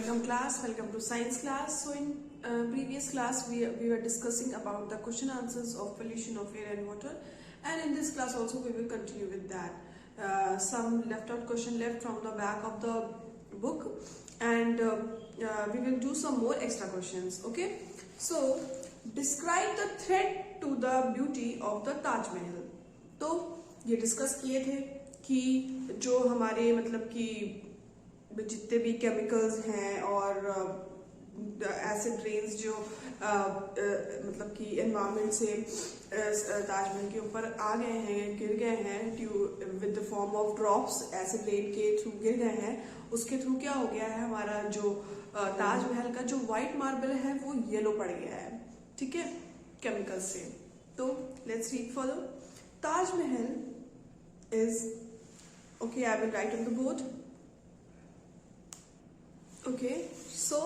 welcome to science class. So in previous class we were discussing about the question answers of pollution of air and water, and in this class also we will continue with that. Some left out question left from the back of the book, and we will do some more extra questions. Okay, so describe the threat to the beauty of the Taj Mahal. तो ये discuss किए थे कि जो हमारे मतलब कि जितने भी केमिकल्स हैं और एसिड रेन्स जो मतलब कि एनवायरनमेंट से ताजमहल के ऊपर आ गए हैं, गिर गए हैं with the form of drops, acid rain के थ्रू गिर गए हैं, उसके थ्रू क्या हो गया है, हमारा जो ताजमहल का जो वाइट मार्बल है वो येलो पड़ गया है, ठीक है, केमिकल्स से. तो let's read follow. Taj Mahal is, okay, I will write on the board. Okay, so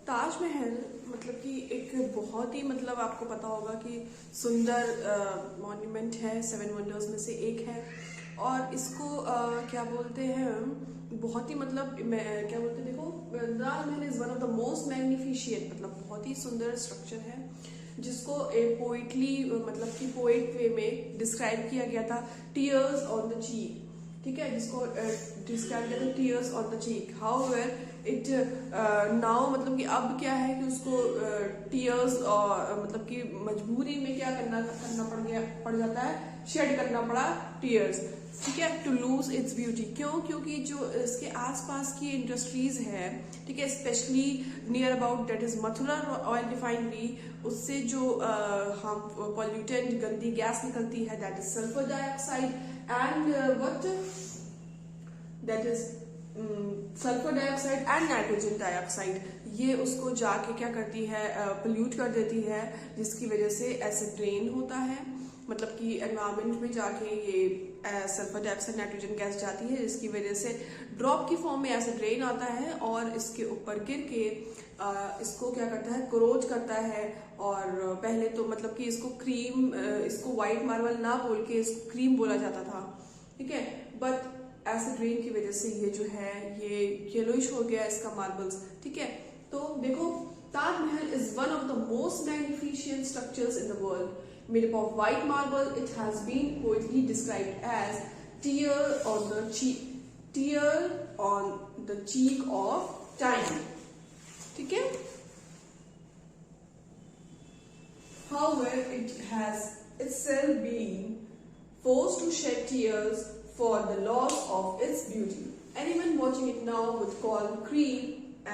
Taj Mahal मतलब कि एक बहुत ही मतलब आपको पता होगा कि सुंदर मॉन्यूमेंट है, 7 वंडर्स में से एक है. और इसको क्या बोलते हैं, बहुत ही मतलब क्या बोलते हैं, देखो, Taj Mahal is one of the most magnificent, मतलब बहुत ही सुंदर स्ट्रक्चर है जिसको एक पोइटली मतलब कि पोइट वे में डिस्क्राइब किया गया था, टीयर्स ऑन द चीक, ठीक है, जिसको डिस्क्राइब किया था tears on the cheek. However it now मतलब कि अब क्या है कि उसको टीयर्स मतलब कि मजबूरी में क्या करना पड़ जाता है, शेड करना पड़ा टीयर्स, ठीक है, टू लूज इट्स ब्यूटी. क्यों? क्योंकि जो इसके आसपास की इंडस्ट्रीज है, ठीक है, specially near about that is Mathura oil refinery, उससे जो हम पॉल्यूटेंट गंदी गैस निकलती है, that is sulphur dioxide and what that is sulphur dioxide and nitrogen dioxide, ये उसको जाके क्या करती है, पोल्यूट कर देती है, जिसकी वजह से एसिड रेन होता है, मतलब कि एनवायरमेंट में जाके ये सल्फर डाइऑक्साइड नाइट्रोजन गैस जाती है, जिसकी वजह से ड्रॉप की फॉर्म में एसिड रेन आता है और इसके ऊपर गिर के इसको क्या करता है, क्रोज करता है. और पहले तो मतलब कि इसको क्रीम, इसको व्हाइट मार्बल ना बोल के इसको क्रीम बोला जाता था, ठीक है, बट एसिड रेन की वजह से ये जो है ये येलोइश हो गया इसका मार्बल्स, ठीक है. तो देखो, Taj Mahal is one of the most magnificent structures in the world, made up of white marble. It has been poetry described as tear on the cheek of time, ठीक है. However, it has itself been forced to shed tears for the loss of its beauty. Anyone watching it now would call cream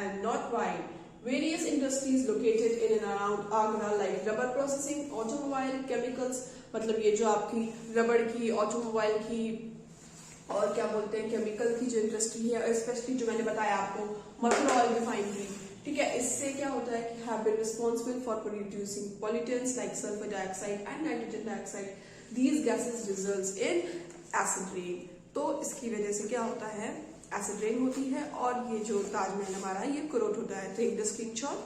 and not white. Various industries located in and around Agra like rubber processing, automobile, chemicals, मतलब ये जो आपकी रबड़ की, automobile की और क्या बोलते हैं केमिकल की जो इंडस्ट्री है, स्पेशली जो मैंने बताया आपको मथुरा ऑयल रिफाइनरी, ठीक है, इससे क्या होता है कि have been responsible for producing pollutants like sulphur dioxide and nitrogen dioxide. These gases results in acid rain. तो इसकी वजह से क्या होता है, एसिड रेन होती है और ये जो ताजमहल हमारा है ये कोरोड होता है. टेक द स्क्रीनशॉट,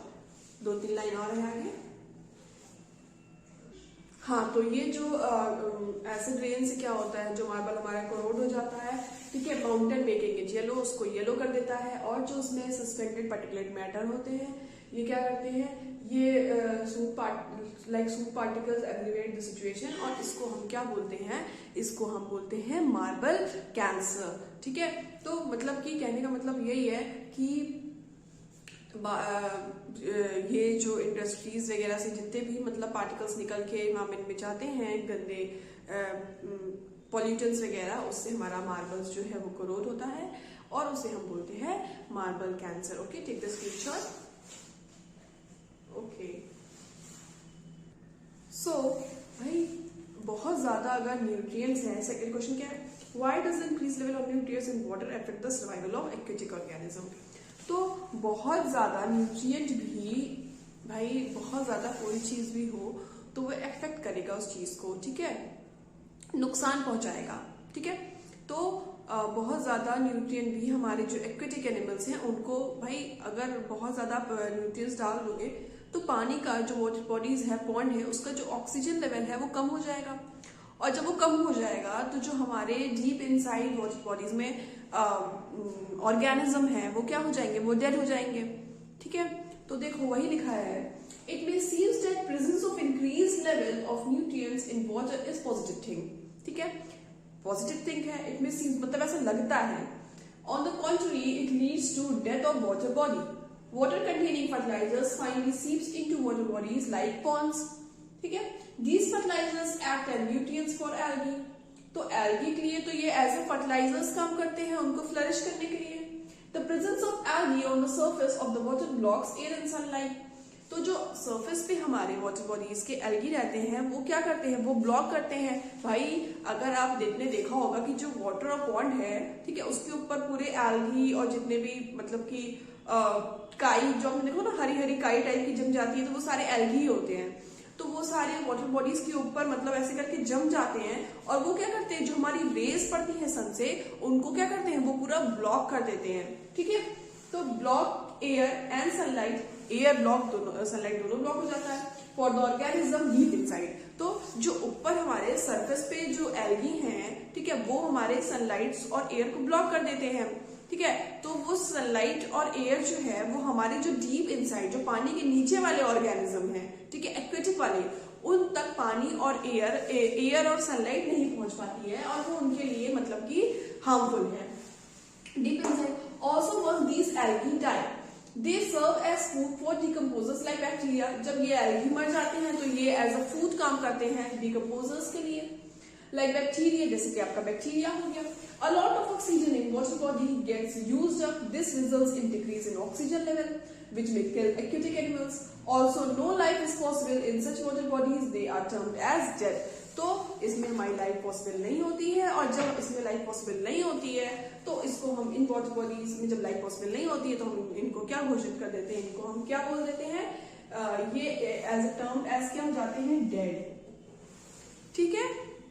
2-3 लाइन और है आगे. हाँ, तो ये जो एसिड रेन से क्या होता है, जो मार्बल हमारा कोरोड हो जाता है, ठीक है, माउंटेन मेकिंग इट येलो, उसको येलो कर देता है. और जो उसमें सस्पेंडेड पार्टिकुलेट मैटर होते हैं ये क्या करते हैं, ये soup particles aggravate the situation, और इसको हम क्या बोलते हैं, इसको हम बोलते हैं मार्बल कैंसर, ठीक है. तो मतलब कि कहने का मतलब यही है कि ये जो इंडस्ट्रीज वगैरह से जितने भी मतलब पार्टिकल्स निकल के एनवायरमेंट में जाते हैं, गंदे पॉल्यूटेंट्स वगैरह, उससे हमारा मार्बल्स जो है वो कोरोड होता है और उसे हम बोलते हैं marble cancer. Okay, take the screenshot. Okay, so भाई बहुत ज्यादा अगर न्यूट्रिएंट्स हैं, सेकंड क्वेश्चन क्या है, why does the increase level of nutrients in water affect the survival of aquatic organism. तो बहुत ज्यादा न्यूट्रिएंट भी भाई, बहुत ज्यादा कोई चीज भी हो तो वो इफेक्ट करेगा उस चीज को, ठीक है, नुकसान पहुंचाएगा, ठीक है. तो बहुत ज्यादा न्यूट्रिएंट भी हमारे जो एक्वेटिक एनिमल्स हैं उनको भाई, अगर बहुत ज्यादा न्यूट्रिएंट्स डाल दोगे तो पानी का जो वाटर बॉडीज है, पॉन्ड है, उसका जो ऑक्सीजन लेवल है वो कम हो जाएगा. और जब वो कम हो जाएगा तो जो हमारे डीप इनसाइड वाटर बॉडीज में ऑर्गेनिज्म है वो क्या हो जाएंगे, वो डेड हो जाएंगे। ठीक है, तो देखो वही लिखा है, it may seems that presence of increase level of nutrients in water is positive thing. ठीक है, पॉजिटिव थिंग है, इट मे सीम्स मतलब ऐसा लगता है। On the contrary it leads to death of water body. Water containing fertilisers finally seeps into water bodies like ponds. ठीक है, these fertilisers act as nutrients for algae. तो algae के लिए तो ये एज ए फर्टिलाइजर्स काम करते हैं उनको फ्लरिश करने के लिए। The presence of algae on the surface of the water blocks air and sunlight. तो जो सरफेस पे हमारे वाटर बॉडीज के एल्गी रहते हैं वो क्या करते हैं, वो ब्लॉक करते हैं। भाई अगर आप देखा होगा कि जो वाटर और पॉन्ड है, ठीक है, उसके ऊपर पूरे एल्गी और जितने भी मतलब कि काई, जो हमने देखो ना हरी हरी काई टाइप की जम जाती है, तो वो सारे एल्गी ही होते हैं। तो वो सारे वाटर बॉडीज के ऊपर मतलब ऐसे करके जम जाते हैं और वो क्या करते हैं, जो हमारी रेज पड़ती है सन से, उनको क्या करते हैं, वो पूरा ब्लॉक कर देते हैं। ठीक है, तो block air and sunlight, air block दोनों, सनलाइट दोनों ब्लॉक हो जाता है for the organism deep inside. तो जो ऊपर हमारे सरफेस पे जो एल्गी हैं, ठीक है, वो हमारे सनलाइट और एयर को ब्लॉक कर देते हैं। ठीक है, तो वो सनलाइट और एयर जो है वो हमारे जो डीप इनसाइड, जो पानी के नीचे वाले ऑर्गेनिज्म है, ठीक है, एक्वेटिक वाले, उन तक पानी और एयर और सनलाइट नहीं पहुंच पाती है और वो उनके लिए मतलब कि हार्मफुल है। Deep inside also once these algae die, they serve as food for decomposers like bacteria। जब ये algae मर जाते हैं तो ये as a food काम करते हैं decomposers के लिए, like bacteria, जैसे कि आपका बैक्टीरिया हो गया। A lot of oxygen in water body gets used up. This results in decrease in oxygen level, which may kill aquatic animals. Also, no life is possible in such water bodies. They are termed as dead. तो इसमें हमारी life possible नहीं होती है, और जब इसमें life possible नहीं होती है तो इसको हम इन वाटर बॉडीज में जब लाइफ पॉसिबल नहीं होती है तो हम इनको क्या घोषित कर देते हैं, इनको हम क्या बोल देते हैं, ये एज अ टर्म एज क्या हो जाते हैं, डेड। ठीक है,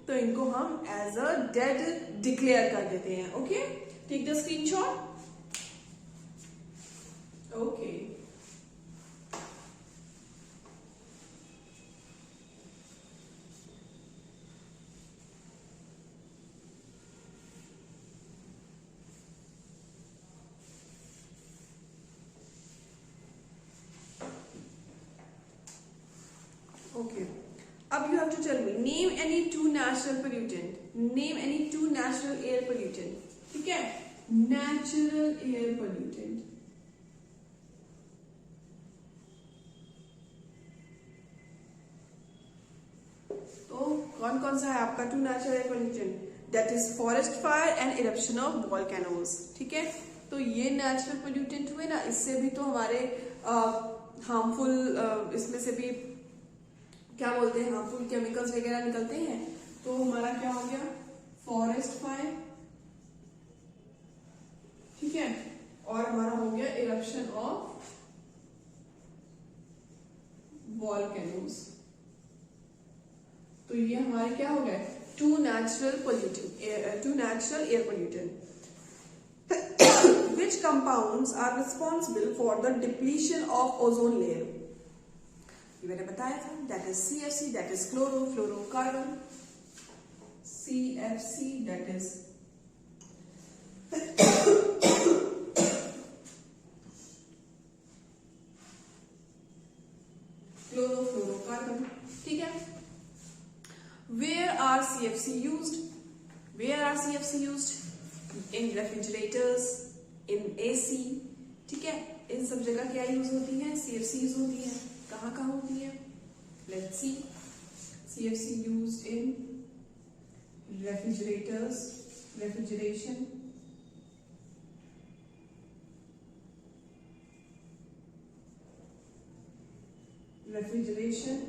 तो इनको हम एज अ डेड डिक्लेयर कर देते हैं। Okay, take the screenshot. Okay, okay, अब you have to tell me, name any two natural pollutant, name any two natural air pollutant। ठीक है, natural air pollutant, तो कौन कौन सा है आपका two natural air pollution, that is forest fire and eruption of volcanoes. ठीक है, तो ये नेचुरल पोल्यूटेंट हुए ना, इससे भी तो हमारे हार्मफुल इसमें से भी क्या बोलते हैं, हार्मफुल केमिकल्स वगैरह निकलते हैं। तो हमारा क्या हो गया, फॉरेस्ट फायर, ठीक है, और हमारा हो गया इरप्शन ऑफ वॉल्केनोज। तो ये हमारे क्या हो गए, two natural pollutant, two natural air pollutant. Which compounds are responsible for the depletion of ozone layer? ये मैंने बताया था, that is CFC, that is chlorofluorocarbon, CFC, that is chlorofluorocarbon। ठीक है, where are CFC used? Where are CFC used? In refrigerators, in AC। ठीक है, इन सब जगह क्या यूज होती है, CFC यूज होती है। कहाँ कहाँ होती है, let's see. CFC used in refrigerators, refrigeration,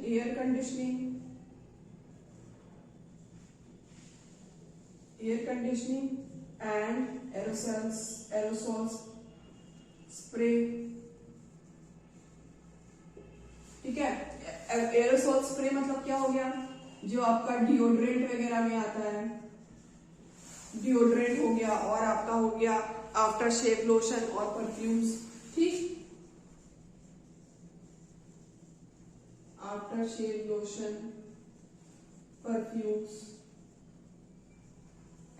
air conditioning, and aerosols spray। ठीक है, एरोसोल स्प्रे मतलब क्या हो गया, जो आपका डिओड्रेंट वगैरह में आता है, डिओड्रेंट हो गया, और आपका हो गया आफ्टर शेव लोशन और परफ्यूम्स। ठीक, after shave lotion, perfumes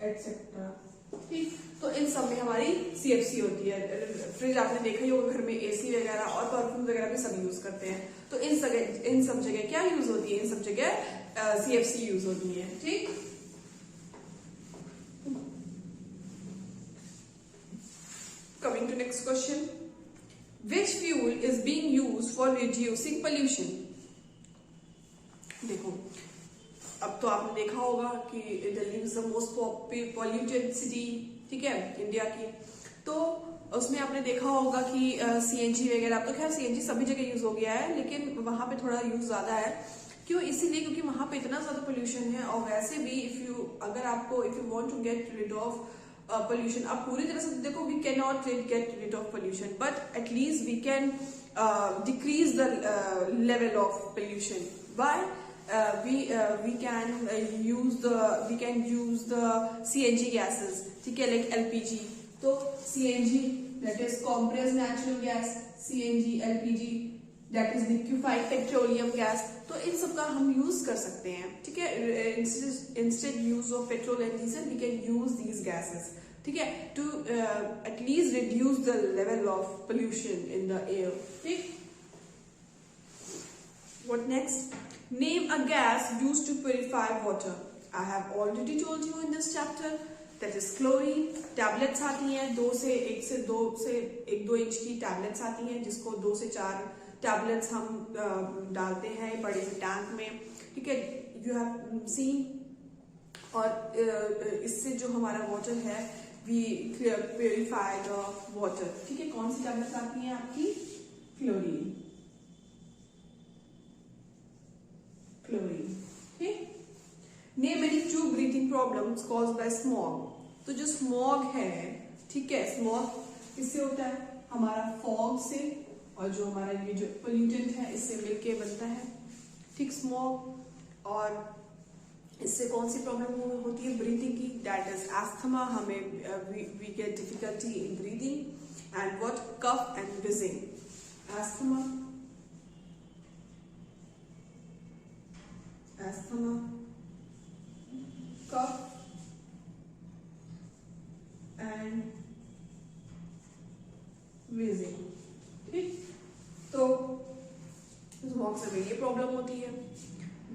etcetera. ठीक, तो इन सब में हमारी CFC होती है। फ्रिज आपने देखा ही होगा, घर में AC वगैरह और परफ्यूम वगैरह भी सब यूज करते हैं, तो इन सब जगह क्या यूज होती है, इन सब जगह CFC यूज होती है। ठीक, coming to next question, which fuel is being used for reducing pollution. देखो, अब तो आपने देखा होगा कि Delhi is the most polluted city, ठीक है, इंडिया की। तो उसमें आपने देखा होगा कि CNG वगैरह, अब तो खैर CNG सभी जगह यूज हो गया है, लेकिन वहां पे थोड़ा यूज ज्यादा है। क्यों? इसीलिए क्योंकि वहां पे इतना ज्यादा पोल्यूशन है, और वैसे भी if you want to get rid of pollution, आप पूरी तरह से देखो, we can not get rid of pollution, but at least we can decrease the level of pollution by we can use the CNG gases, ठीक है, like LPG। तो CNG that is compressed natural gas, CNG, LPG that is liquefied petroleum gas, तो इन सब का हम use कर सकते हैं, ठीक है। Instead use of petrol and diesel we can use these gases, ठीक है, to at least reduce the level of pollution in the air. ठीक, what next? Name a gas used to purify water. I have already told you in this chapter that is chlorine. Tablets आती हैं, 1 inch की tablets आती हैं, जिसको 2 से 4 tablets हम डालते हैं बड़े से टैंक में, ठीक है, यू हैव सीन। और इससे जो हमारा वाटर है, वी प्योरीफाई द वाटर, ठीक है। कौन सी टैबलेट्स आती हैं आपकी? क्लोरीन, ठीक। Name any 2 breathing problems caused by smog. तो जो स्मॉग है, ठीक है, स्मॉग किससे होता है? हमारा फॉग से, और जो हमारा ये जो पोल्यूटेंट है इससे मिलके बनता है, ठीक, स्मॉग। और इससे कौन सी प्रॉब्लम होती है ब्रीथिंग की? दैट इज एस्थमा, हमें we get difficulty in breathing. And what? Cough and wheezing. Asthma, cough and wheezing, ठीक। तो स्मॉग से ये प्रॉब्लम होती है।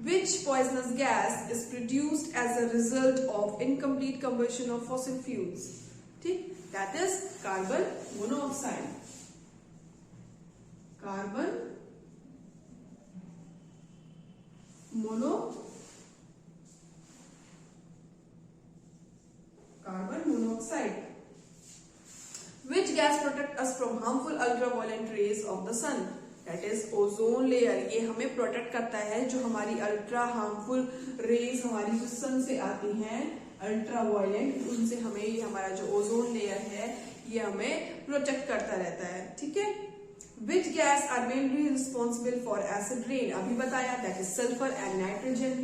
Which poisonous gas is produced as a result of incomplete combustion of fossil fuels? ठीक, that is carbon monoxide। Carbon monoxide। Which gas protect us from harmful ultraviolet rays of the sun? That is ozone layer। ये हमें protect करता है, जो हमारी ultra harmful rays हमारी जो सन से आती हैं, अल्ट्रावायलेट, उनसे हमें ये हमारा जो ओजोन लेयर है ये हमें प्रोटेक्ट करता रहता है, ठीक है। Which gas are mainly responsible for acid rain? अभी बताया, that is sulfur and nitrogen।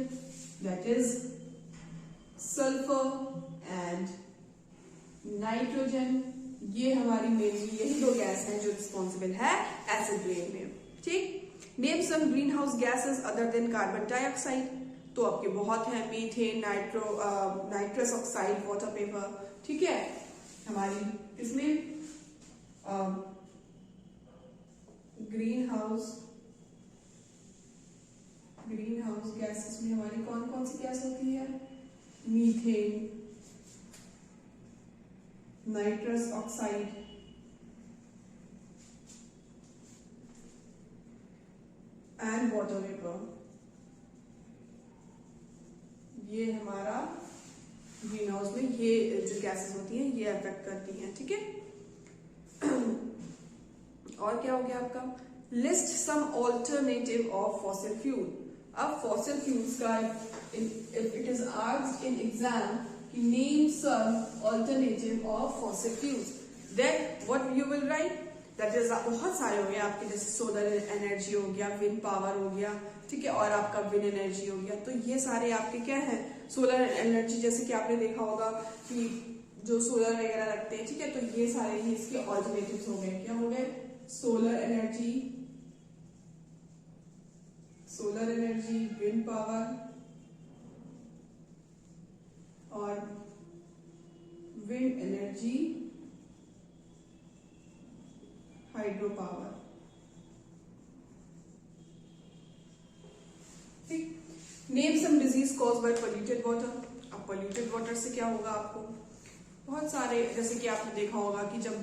That is sulfur and nitrogen। ये हमारी मेनली यही 2 गैस हैं जो रिस्पॉन्सिबल है एसिड रेन में, ठीक। Name some green house gases other than carbon dioxide. तो आपके बहुत हैं, methane, nitrous oxide, water vapour, ठीक है। हमारी इसमें ग्रीन हाउस गैसेस में हमारी कौन कौन सी गैस होती है? Methane, nitrous oxide and water vapour. ये हमारा ग्रीन हाउस में ये जो गैसेस होती हैं ये अफेक्ट करती हैं, ठीक है। और क्या हो गया आपका? List some alternative of fossil fuel. अब फॉसिल फ्यूल्स का if it is asked in exam कि name some alternative of fossil fuels, then what you will write? That is बहुत सारे हो गए आपके, जैसे सोलर एनर्जी हो गया, विंड पावर हो गया, ठीक है, और आपका विंड एनर्जी हो गया। तो ये सारे आपके क्या है? सोलर एनर्जी, जैसे कि आपने देखा होगा कि जो सोलर वगैरह रखते हैं, ठीक है, तो ये सारे ही इसके ऑल्टरनेटिव्स हो गए। क्या हो गए? सोलर एनर्जी, विंड पावर और विंड एनर्जी, हाइड्रो पावर। ठीक, name some disease caused by polluted water. अब पोल्यूटेड वाटर से क्या होगा आपको, बहुत सारे, जैसे कि आपने देखा होगा कि जब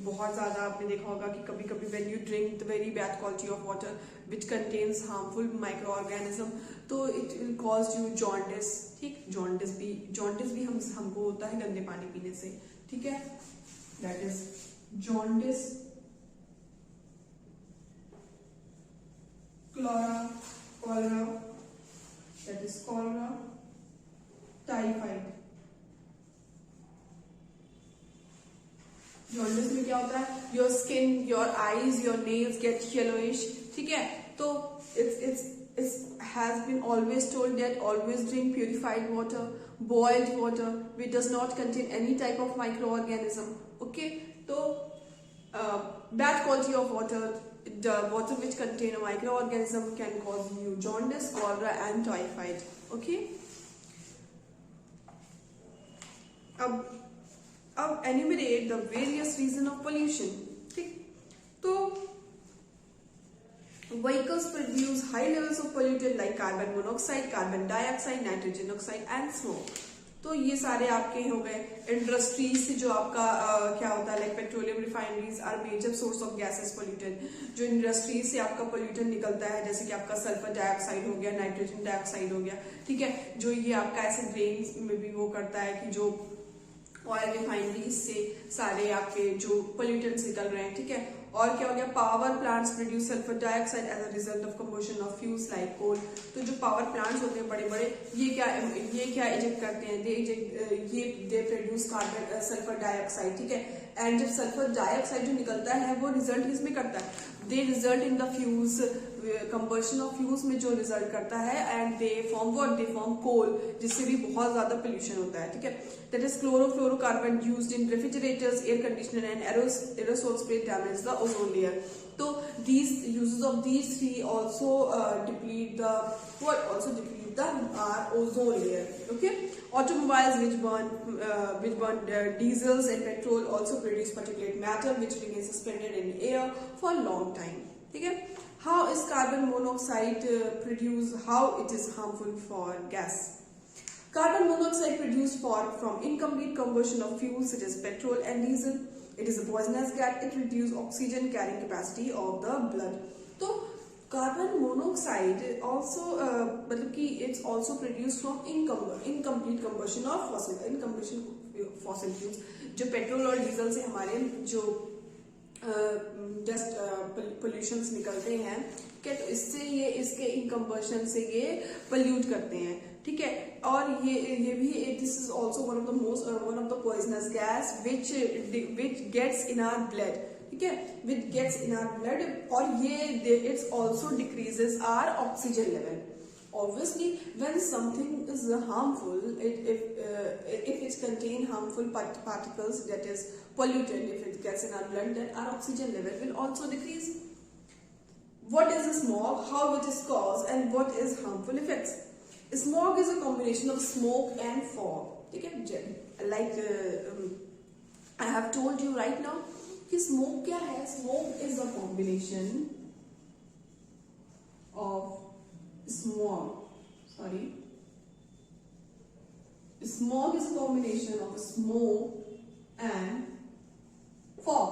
बहुत ज्यादा आपने देखा होगा कि कभी कभी when you drink the very bad quality of water which contains harmful micro organism, तो it will cause you jaundice. ठीक, जॉन्डिस भी हमको होता है गंदे पानी पीने से। ठीक है, that is jaundice, cholera, that is cholera, typhoid. Jaundice में क्या होता है, your skin, your eyes, your nails get yellowish. ठीक है, तो it's has been always told that always drink purified water, boiled water which does not contain any type of microorganism. Okay, so bad quality of water, the water which contain a microorganism can cause you jaundice, cholera and typhoid. Okay, अब enumerate the various reason of pollution. ठीक, तो vehicles produce high levels of polluted like carbon monoxide, carbon dioxide, nitrogen oxide and smoke. तो ये सारे आपके हो गए। Industries से जो आपका क्या होता है, like petroleum refineries are major source of gases polluted. जो इंडस्ट्रीज से आपका पोल्यूटेड निकलता है, जैसे कि आपका सल्फर डाइऑक्साइड हो गया, नाइट्रोजन डाइऑक्साइड हो गया। ठीक है, जो ये आपका ऐसे ड्रेन्स में भी वो करता है कि जो ऑयल रिफाइनरीज से सारे आपके जो पोल्यूटेंट्स निकल रहे हैं। ठीक है, और क्या हो गया, power plants produce sulphur dioxide as a result of combustion of fuels like coal. तो जो पावर प्लांट्स होते हैं बड़े बड़े, ये क्या इजेक्ट करते हैं, they produce carbon sulphur dioxide. ठीक है, एंड जब सल्फर डाइऑक्साइड जो निकलता है वो रिजल्ट किसमें करता है, they result in the fuels, combustion of fuels में जो रिजल्ट करता है, एंड दे फॉर्म कोल, जिससे भी बहुत ज्यादा पोल्यूशन होता है। ठीक है, that is chlorofluorocarbon used in refrigerators, air conditioner and aerosol spray damage the ozone layer. तो these uses of these three also deplete the our ozone layer. Okay, automobiles which burn diesels and petrol also produce particulate matter which remains suspended in air for a long time. ठीक है, how is carbon monoxide produced, how it is harmful for gas. Carbon monoxide produced from incomplete combustion of fuels such as petrol and diesel. It is a poisonous gas. It reduces oxygen carrying capacity of the blood. तो carbon monoxide also मतलब कि it's also produced from incomplete combustion of fossil fuels. जो petrol और diesel से हमारे जो dust pollutions निकलते हैं, क्या, तो इससे ये इसके इनकम्बशन से ये पोल्यूट करते हैं। ठीक है, और ये भी this is also one of the poisonous gas which gets in our blood. ठीक है, which gets in our blood, और ये it's also decreases our oxygen level. Obviously, when something is harmful, if it contains harmful particles, that is pollutant, if it gets in our blood, then our oxygen level will also decrease. What is smog? How it is caused, and what is harmful effects? Smog is a combination of smoke and fog. ठीक है, like I have told you right now कि smoke क्या है? Smoke is a combination of smog is a combination of smoke and fog.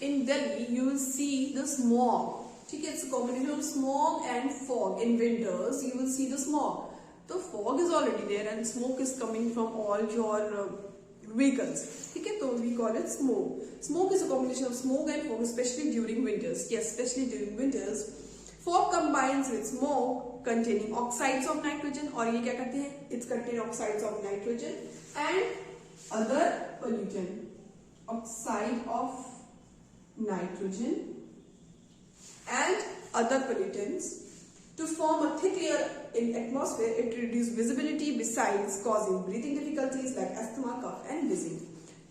In Delhi you will see the smog. It's a combination of smog and fog. In winters you will see the smog. The fog is already there and smoke is coming from all your vehicles. So we call it smoke. Smoke is a combination of smoke and fog, especially during winters. Yes, especially during winters. Fog combines with smoke containing oxides of nitrogen, और ये क्या करते हैं, it's contain oxides of nitrogen and other pollutant, oxide of nitrogen and other pollutants to form a thick layer in atmosphere. It reduces visibility besides causing breathing difficulties like asthma, cough and wheezing.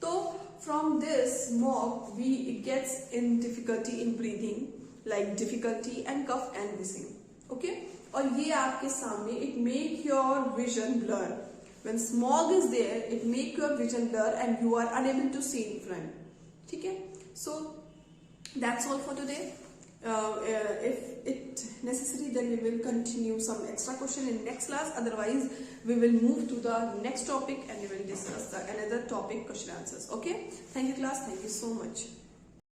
So from this smog it gets in difficulty in breathing, like difficulty and cough and wheezing. Okay, और ये आपके सामने it make your vision blur. when smog is there, it make your vision blur and you are unable to see in front. ठीक है? So that's all for today. If it necessary, then we will continue some extra question in next class. Otherwise, we will move to the next topic and we will discuss the another topic question answers. Okay? Thank you class. Thank you so much.